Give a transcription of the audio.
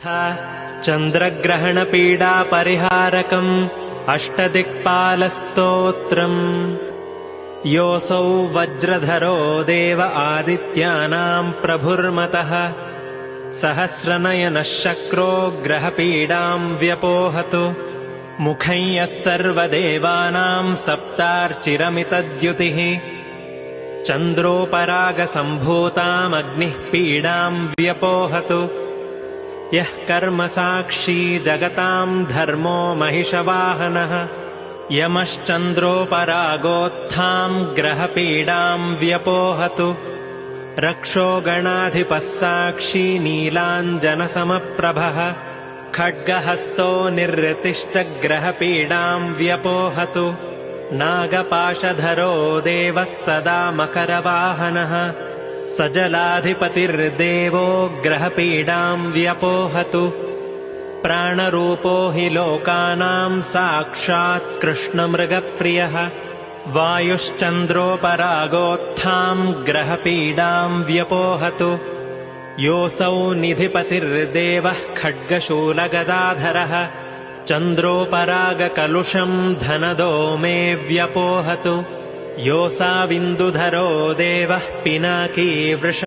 चन्द्रग्रहणपीडापरिहारकम् अष्टदिक्पालस्तोत्रम्। योऽसौ वज्रधरो देव आदित्यानाम् प्रभुर्मतः सहस्रनयनः शक्रो ग्रहपीडाम् व्यपोहतु। मुखं यः सर्वदेवानाम् सप्तार्चिरमितद्युतिः चन्द्रोपरागसम्भूतामग्निः पीडाम् व्यपोहतु। यः कर्मसाक्षी जगताम् धर्मो महिषवाहनः यमश्चन्द्रोपरागोत्थाम् ग्रहपीडाम् व्यपोहतु। रक्षो गणाधिपः साक्षी नीलाञ्जनसमप्रभः खड्गहस्तो निर्ऋतिश्च ग्रहपीडाम् व्यपोहतु। नागपाशधरो देवः सदा मकरवाहनः सजलाधिपतिर्देवो ग्रहपीडाम् व्यपोहतु। प्राणरूपो हि लोकानाम् साक्षात् कृष्णमृगप्रियः वायुश्चन्द्रोपरागोत्थाम् ग्रहपीडाम् व्यपोहतु। योऽसौ निधिपतिर्देवः खड्गशूलगदाधरः चन्द्रोपरागकलुषम् धनदो मे व्यपोहतु। योऽसाविन्दुधरो देवः पिनाकी वृष